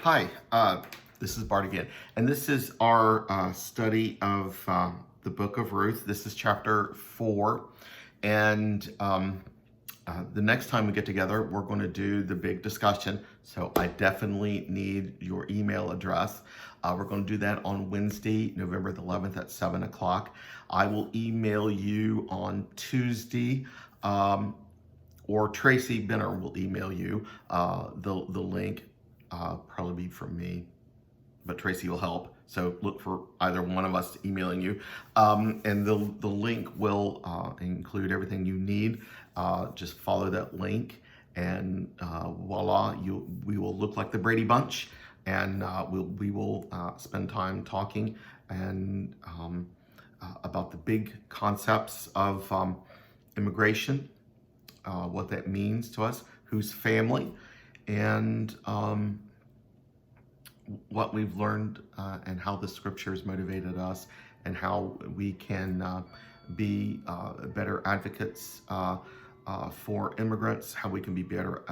Hi, this is Bart again, and this is our study of the book of Ruth. This is chapter 4, and the next time we get together, we're going to do the big discussion, so I definitely need your email address. We're going to do that on Wednesday, November the 11th at 7 o'clock. I will email you on Tuesday, or Tracy Benner will email you the link. Probably be from me, but Tracy will help. So look for either one of us emailing you. And the link will include everything you need. Just follow that link and voila, we will look like the Brady Bunch, and we will spend time talking and about the big concepts of immigration, what that means to us, whose family, and what we've learned and how the scriptures motivated us, and how we can be better advocates for immigrants, how we can be better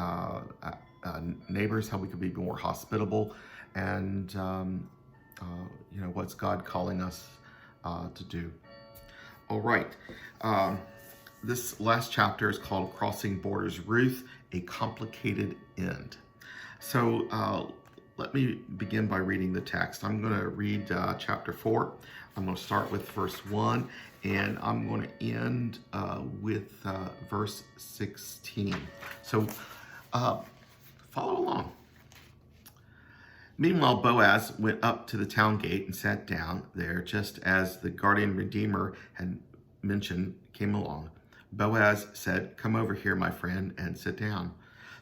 neighbors, how we can be more hospitable, and what's God calling us to do. All right. This last chapter is called Crossing Borders, Ruth, a Complicated End. So let me begin by reading the text. I'm going to read chapter 4. I'm going to start with verse 1, and I'm going to end with verse 16. So follow along. Meanwhile, Boaz went up to the town gate and sat down there, just as the guardian redeemer had mentioned came along. Boaz said, "Come over here, my friend, and sit down."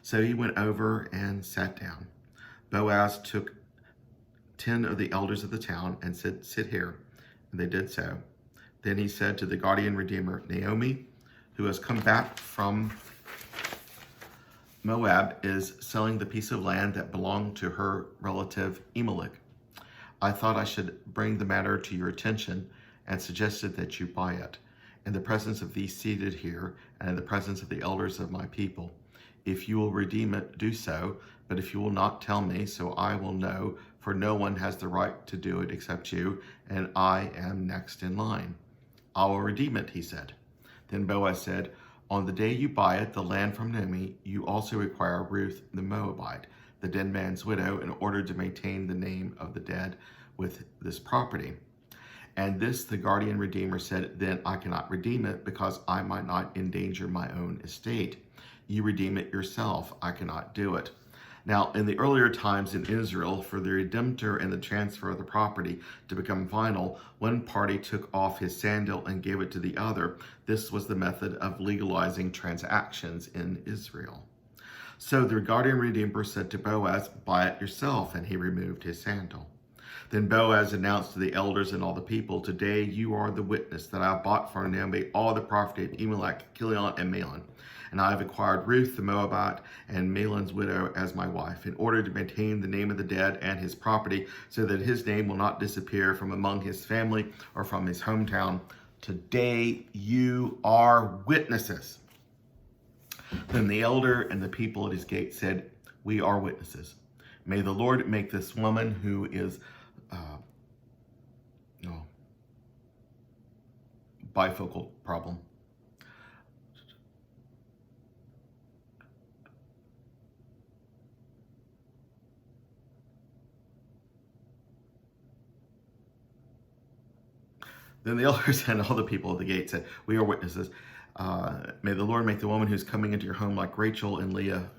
So he went over and sat down. Boaz took 10 of the elders of the town and said, "Sit here." And they did so. Then he said to the guardian redeemer, "Naomi, who has come back from Moab, is selling the piece of land that belonged to her relative Elimelech. I thought I should bring the matter to your attention and suggested that you buy it, in the presence of these seated here and in the presence of the elders of my people. If you will redeem it, do so, but if you will not, tell me, so I will know, for no one has the right to do it except you, and I am next in line." "I will redeem it," he said. Then Boaz said, "On the day you buy it, the land from Naomi, you also require Ruth the Moabite, the dead man's widow, in order to maintain the name of the dead with this property." And this the guardian redeemer said, "Then I cannot redeem it, because I might not endanger my own estate. You redeem it yourself. I cannot do it." Now, in the earlier times in Israel, for the redemptor and the transfer of the property to become final, one party took off his sandal and gave it to the other. This was the method of legalizing transactions in Israel. So the guardian redeemer said to Boaz, "Buy it yourself," and he removed his sandal. Then Boaz announced to the elders and all the people, "Today you are the witness that I bought for Naomi all the property of Elimelech, Kilion, and Mahlon. And I have acquired Ruth the Moabite and Mahlon's widow as my wife, in order to maintain the name of the dead and his property, so that his name will not disappear from among his family or from his hometown. Today you are witnesses." Then the elder and the people at his gate said, "We are witnesses. May the Lord make this woman who is bifocal problem. Then the elders and all the people at the gate said, "We are witnesses. May the Lord make the woman who's coming into your home like Rachel and Leah,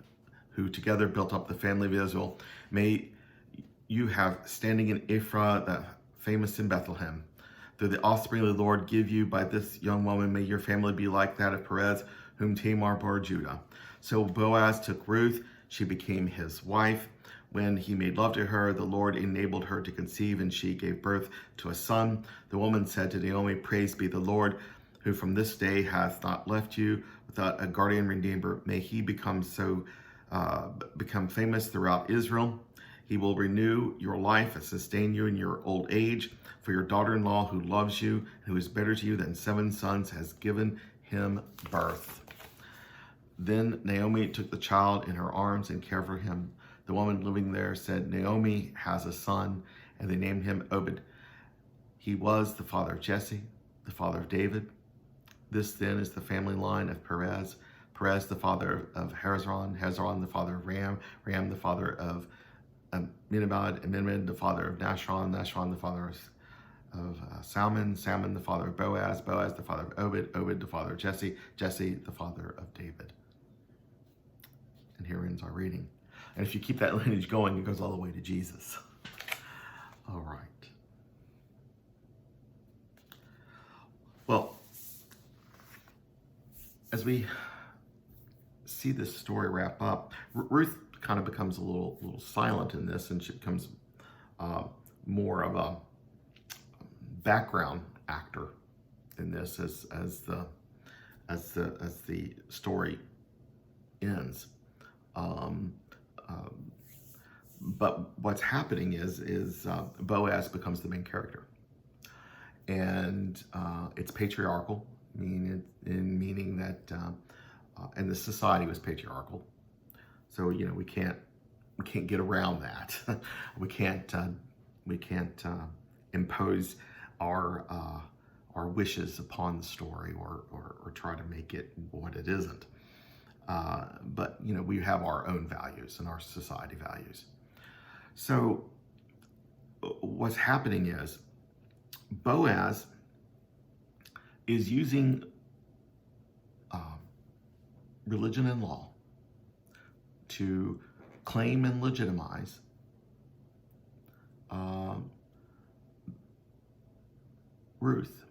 who together built up the family of Israel. May you have standing in Ephraim, the famous in Bethlehem. Through the offspring of the Lord give you by this young woman, may your family be like that of Perez, whom Tamar bore Judah." So Boaz took Ruth. She became his wife. When he made love to her, the Lord enabled her to conceive, and she gave birth to a son. The woman said to Naomi, "Praised be the Lord, who from this day hath not left you without a guardian redeemer. May he become famous throughout Israel. He will renew your life and sustain you in your old age. For your daughter-in-law, who loves you, who is better to you than 7 sons, has given him birth." Then Naomi took the child in her arms and cared for him. The woman living there said, Naomi has a son, and they named him Obed. He was the father of Jesse, the father of David. This then is the family line of Perez. Perez, the father of Hezron. Hezron, the father of Ram. Ram, the father of Amminadab. Amminadab, the father of Nashon. Nashon, the father of Salmon. Salmon, the father of Boaz. Boaz, the father of Obed. Obed, the father of Jesse. Jesse, the father of David. And here ends our reading. And if you keep that lineage going, it goes all the way to Jesus. All right. Well, as we see this story wrap up, Ruth kind of becomes a little silent in this, and she becomes more of a background actor in this as the story ends. But what's happening is Boaz becomes the main character, and it's patriarchal, meaning that and the society was patriarchal. So we can't get around that. we can't impose our wishes upon the story or try to make it what it isn't. But we have our own values and our society values. So what's happening is Boaz is using religion and law to claim and legitimize Ruth,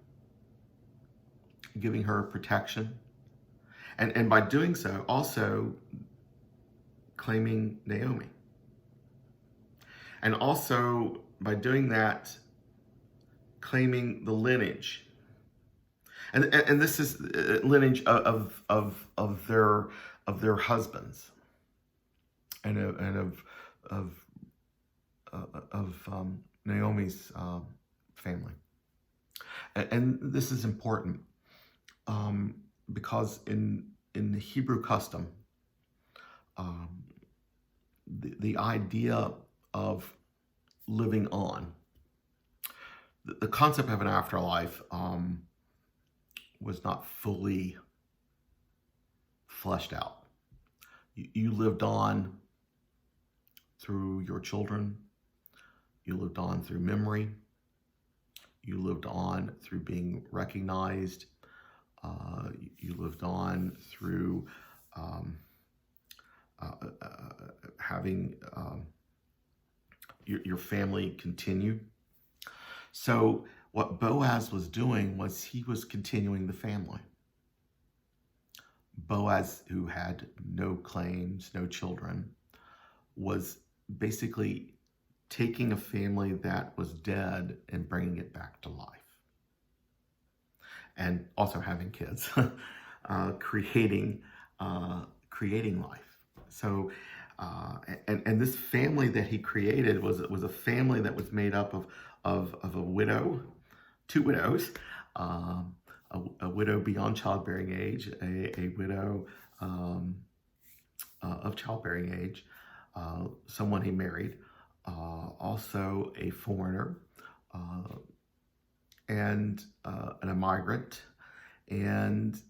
giving her protection, and by doing so also claiming Naomi. And also, by doing that, claiming the lineage. And this is lineage of their husbands and of Naomi's family. And this is important because in the Hebrew custom, the idea of living on, the concept of an afterlife was not fully fleshed out. You lived on through your children. You lived on through memory. You lived on through being recognized. You lived on through having your family continue. So what Boaz was doing was he was continuing the family. Boaz, who had no claims, no children, was basically taking a family that was dead and bringing it back to life. And also having kids, creating life. So, and this family that he created was a family that was made up of a widow, two widows, a widow beyond childbearing age, a widow of childbearing age, someone he married, also a foreigner, and a migrant, and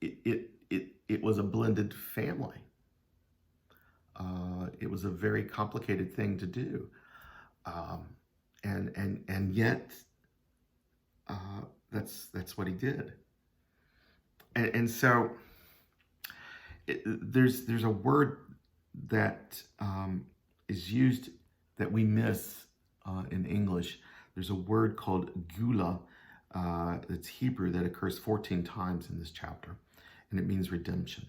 it was a blended family. It was a very complicated thing to do, and yet that's what he did. And so there's a word that is used that we miss in English. There's a word called gula that's Hebrew that occurs 14 times in this chapter, and it means redemption.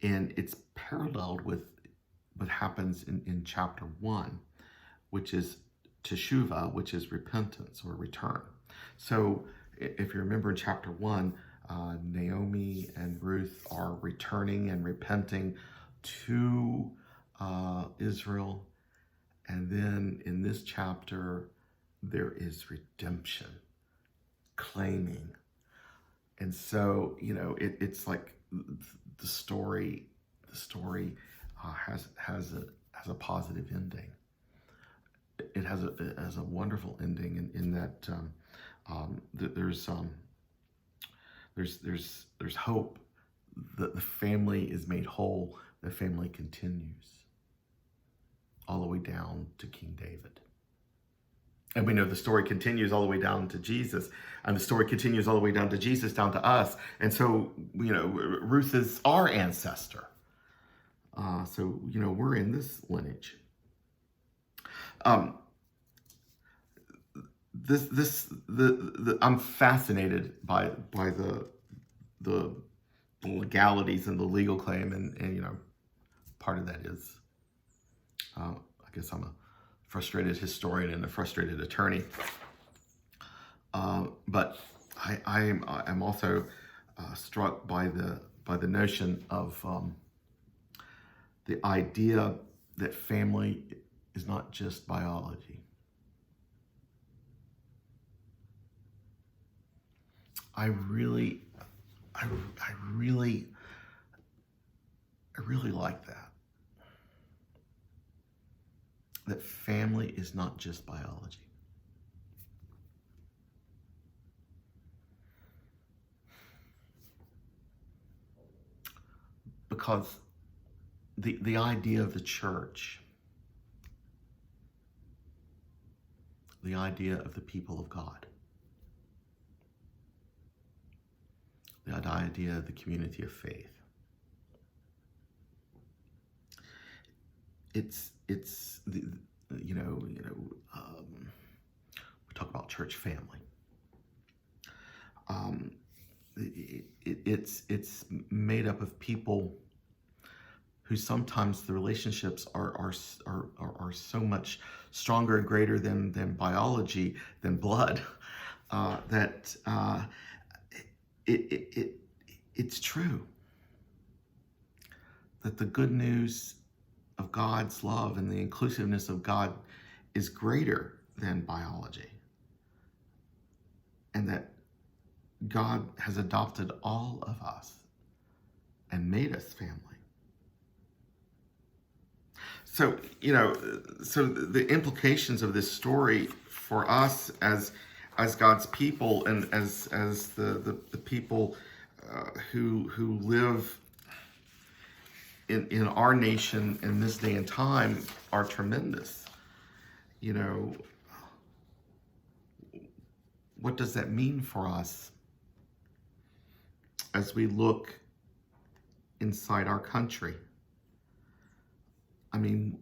And it's paralleled with what happens in chapter 1, which is teshuvah, which is repentance or return. So if you remember in chapter 1, Naomi and Ruth are returning and repenting to Israel. And then in this chapter, there is redemption, claiming. And so, it's like the story has a positive ending. It has a wonderful ending in that there's hope. The family is made whole. The family continues all the way down to King David. And we know the story continues all the way down to Jesus. And the story continues all the way down to Jesus, down to us. And so, Ruth is our ancestor. So, we're in this lineage. I'm fascinated by the legalities and the legal claim. And part of that is, I guess I'm a frustrated historian and a frustrated attorney. But I'm also struck by the notion of the idea that family is not just biology. I really like that. That family is not just biology. Because the idea of the church, the idea of the people of God, the idea of the community of faith, it's the we talk about church family. It's made up of people who sometimes the relationships are so much stronger and greater than biology, than blood, that it's true that the good news of God's love and the inclusiveness of God is greater than biology, and that God has adopted all of us and made us family. So, so the implications of this story for us as God's people and as the people who live in our nation in this day and time are tremendous. What does that mean for us as we look inside our country? I mean,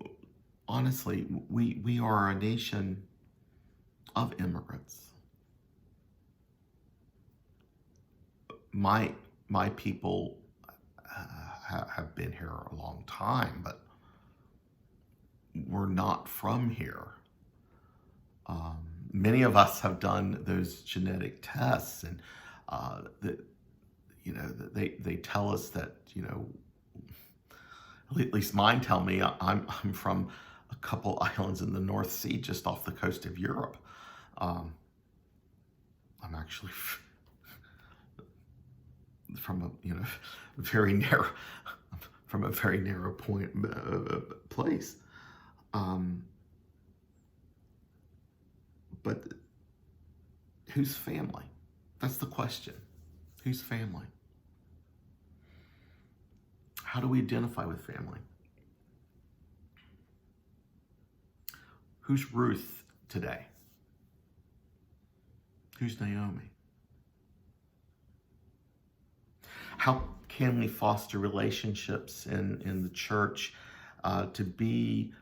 honestly, we are a nation of immigrants. My people have been here a long time, but we're not from here. Many of us have done those genetic tests, and they tell us that at least mine tell me I'm from a couple islands in the North Sea, just off the coast of Europe. I'm actually from a very narrow place. But whose family? That's the question. Whose family? How do we identify with family? Who's Ruth today? Who's Naomi? How can we foster relationships in the church to be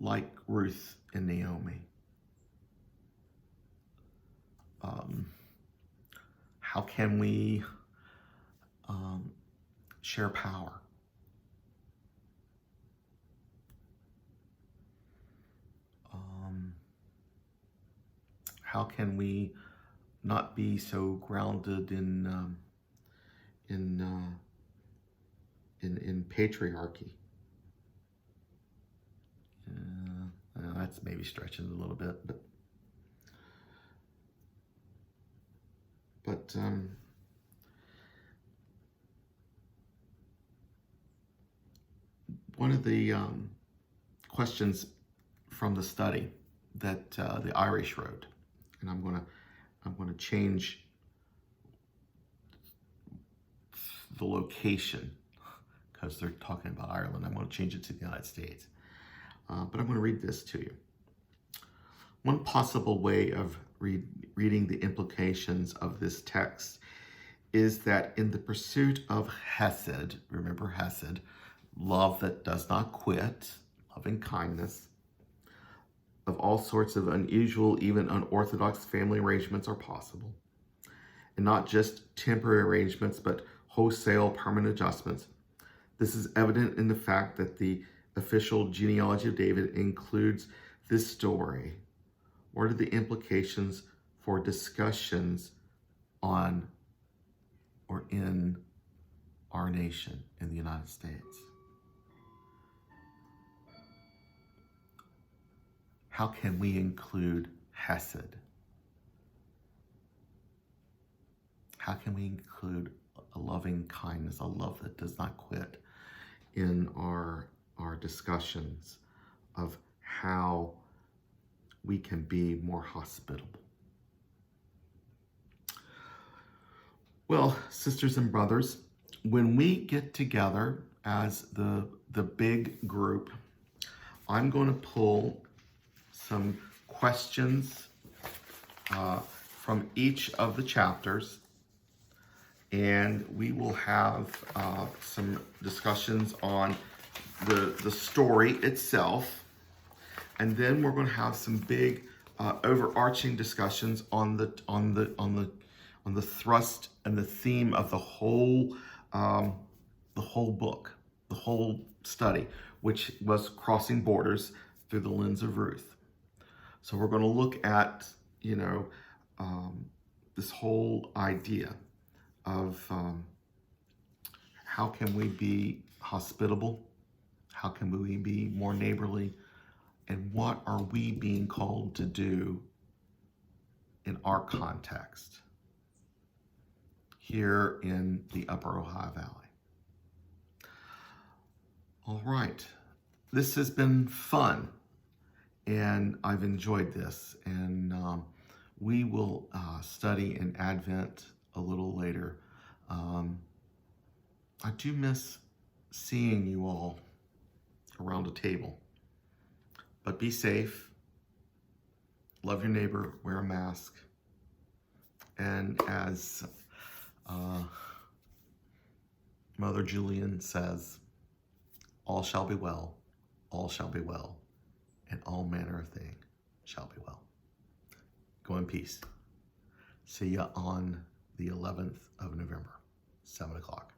like Ruth and Naomi? How can we share power? How can we not be so grounded in patriarchy? That's maybe stretching it a little bit, but One of the questions from the study that the Irish wrote, and I'm gonna change the location because they're talking about Ireland. I'm going to change it to the United States. But I'm going to read this to you. One possible way of reading the implications of this text is that in the pursuit of Hesed, remember Hesed, love that does not quit, loving kindness, of all sorts of unusual, even unorthodox family arrangements are possible. And not just temporary arrangements, but wholesale permanent adjustments. This is evident in the fact that the official genealogy of David includes this story. What are the implications for discussions on or in our nation, in the United States? How can we include Hesed? How can we include a loving kindness, a love that does not quit, in our discussions of how we can be more hospitable? Well, sisters and brothers, when we get together as the big group, I'm going to pull some questions from each of the chapters, and we will have some discussions on the story itself, and then we're going to have some big overarching discussions on the thrust and the theme of the whole book, the whole study, which was crossing borders through the lens of Ruth. So we're going to look at this whole idea of how can we be hospitable, how can we be more neighborly, and what are we being called to do in our context here in the Upper Ohio Valley. All right, this has been fun, and I've enjoyed this, and we will study in Advent a little later. I do miss seeing you all around a table, but be safe, love your neighbor, wear a mask, and as Mother Julian says, all shall be well, and all manner of thing shall be well. Go in peace. See ya on the 11th of November, 7 o'clock.